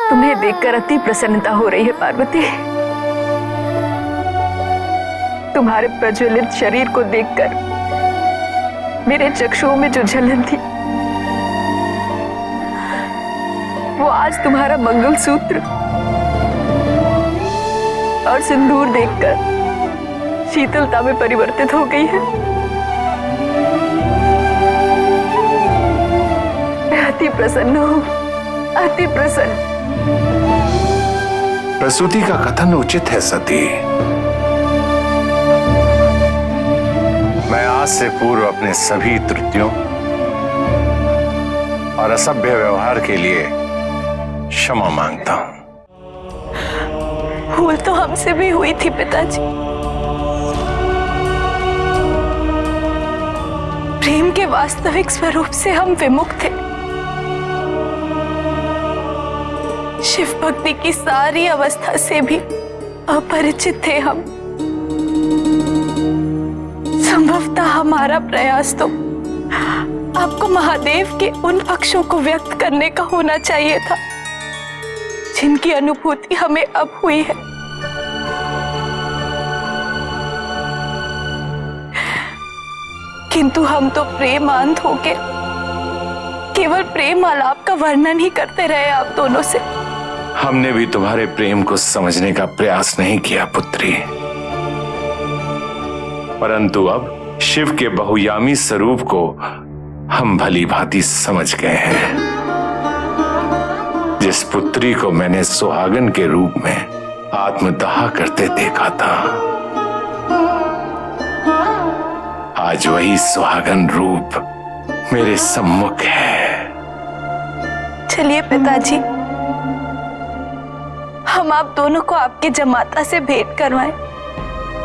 तुम्हें देखकर अति प्रसन्नता हो रही है पार्वती। तुम्हारे प्रज्वलित शरीर को देखकर मेरे चक्षुओं में जो जलन थी, वो आज तुम्हारा मंगलसूत्र और सिंदूर देखकर शीतलता में परिवर्तित हो गई है। मैं अति प्रसन्न हूँ, अति प्रसन्न। प्रसूति का कथन उचित है सती। मैं आज से पूर्व अपने सभी त्रुटियों और असभ्य व्यवहार के लिए क्षमा मांगता हूं। भूल तो हमसे भी हुई थी पिताजी। प्रेम के वास्तविक स्वरूप से हम विमुख थे। शिव भक्ति की सारी अवस्था से भी अपरिचित थे हम। संभवतः हमारा प्रयास तो आपको महादेव के उन पक्षों को व्यक्त करने का होना चाहिए था जिनकी अनुभूति हमें अब हुई है। किंतु हम तो प्रेमांध होके केवल प्रेम आलाप का वर्णन ही करते रहे आप दोनों से। हमने भी तुम्हारे प्रेम को समझने का प्रयास नहीं किया पुत्री, परंतु अब शिव के बहुयामी स्वरूप को हम भली भांति समझ गए हैं। जिस पुत्री को मैंने सुहागन के रूप में आत्मदाह करते देखा था, आज वही सुहागन रूप मेरे सम्मुख है। चलिए पिताजी, हम आप दोनों को आपके जमाता से भेंट करवाएं।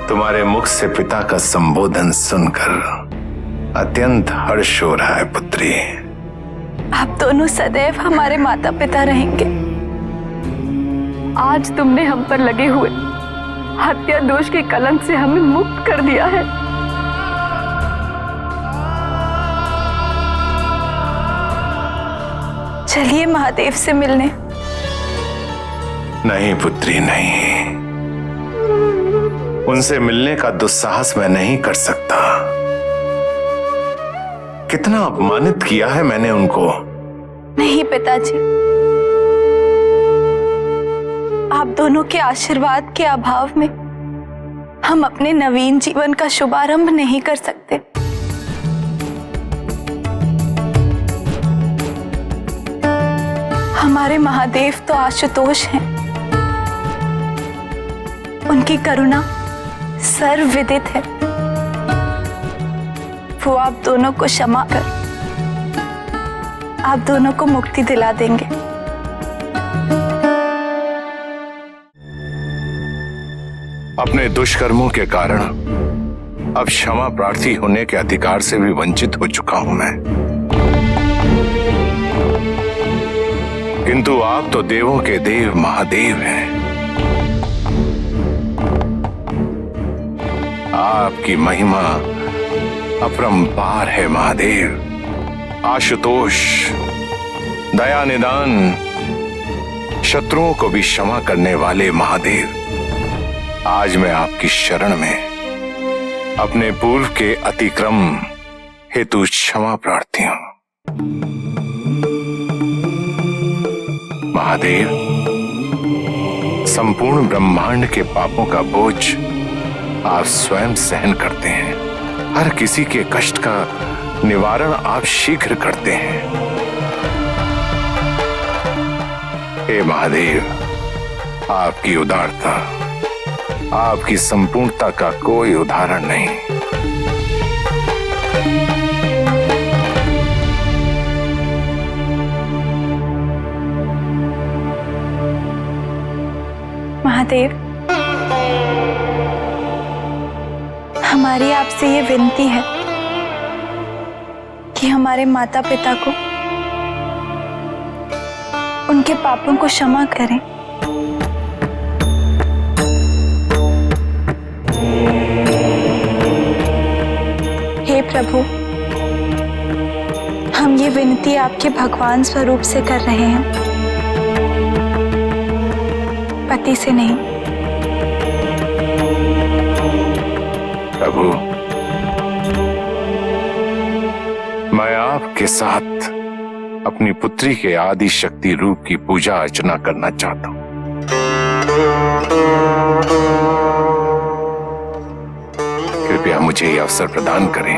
तुम्हारे मुख से पिता का संबोधन सुनकर अत्यंत हर्ष हो रहा है पुत्री। आप दोनों सदैव हमारे माता पिता रहेंगे। आज तुमने हम पर लगे हुए हत्या दोष के कलंक से हमें मुक्त कर दिया है। चलिए महादेव से मिलने। नहीं पुत्री नहीं, उनसे मिलने का दुस्साहस मैं नहीं कर सकता। कितना अपमानित किया है मैंने उनको। नहीं पिताजी, आप दोनों के आशीर्वाद के अभाव में हम अपने नवीन जीवन का शुभारंभ नहीं कर सकते। हमारे महादेव तो आशुतोष हैं। उनकी करुणा सर्वविदित है। वो आप दोनों को क्षमा कर आप दोनों को मुक्ति दिला देंगे। अपने दुष्कर्मों के कारण अब क्षमा प्रार्थी होने के अधिकार से भी वंचित हो चुका हूं मैं। किंतु आप तो देवों के देव महादेव हैं। आपकी महिमा अपरंपार है महादेव। आशुतोष, दया निदान, शत्रुओं को भी क्षमा करने वाले महादेव, आज मैं आपकी शरण में अपने पूर्व के अतिक्रम हेतु क्षमा प्रार्थी हूं। महादेव, संपूर्ण ब्रह्मांड के पापों का बोझ आप स्वयं सहन करते हैं। हर किसी के कष्ट का निवारण आप शीघ्र करते हैं। हे महादेव, आपकी उदारता, आपकी संपूर्णता का कोई उदाहरण नहीं। महादेव, हमारी आपसे ये विनती है कि हमारे माता पिता को उनके पापों को क्षमा करें। हे प्रभु, हम ये विनती आपके भगवान स्वरूप से कर रहे हैं। पति से नहीं। प्रभु, मैं आपके साथ अपनी पुत्री के आदि शक्ति रूप की पूजा अर्चना करना चाहता हूं। कृपया मुझे यह अवसर प्रदान करें।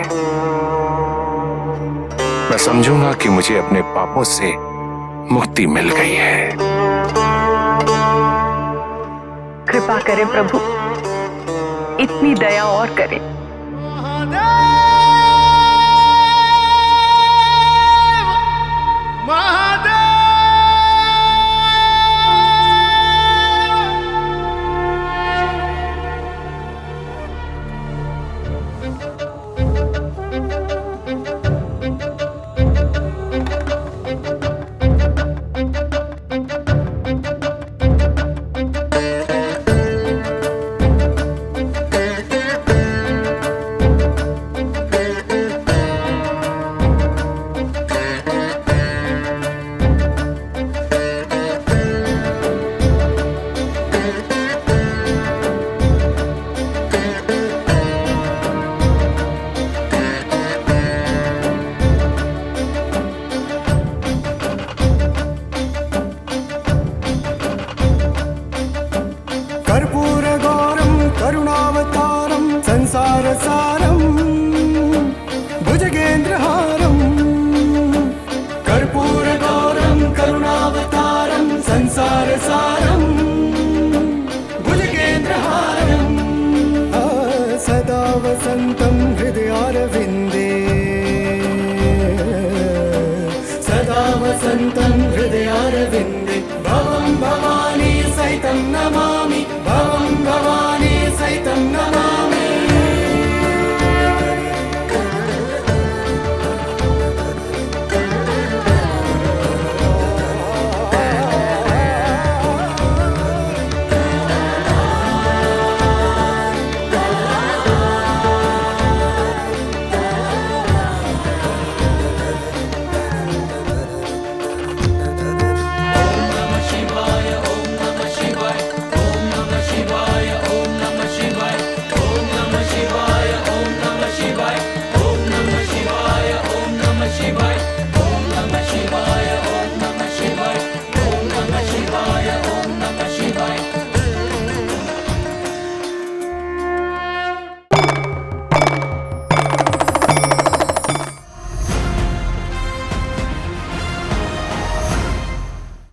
मैं समझूंगा कि मुझे अपने पापों से मुक्ति मिल गई है। कृपा करें प्रभु, इतनी दया और करें। करुणावतारं संसारसारं भुजगेन्द्रहारं कर्पूरगौरं करुणावतारं संसारसारं भुजगेन्द्रहारं सदा वसन्तं हृदयारविन्दे सदा वसन्तं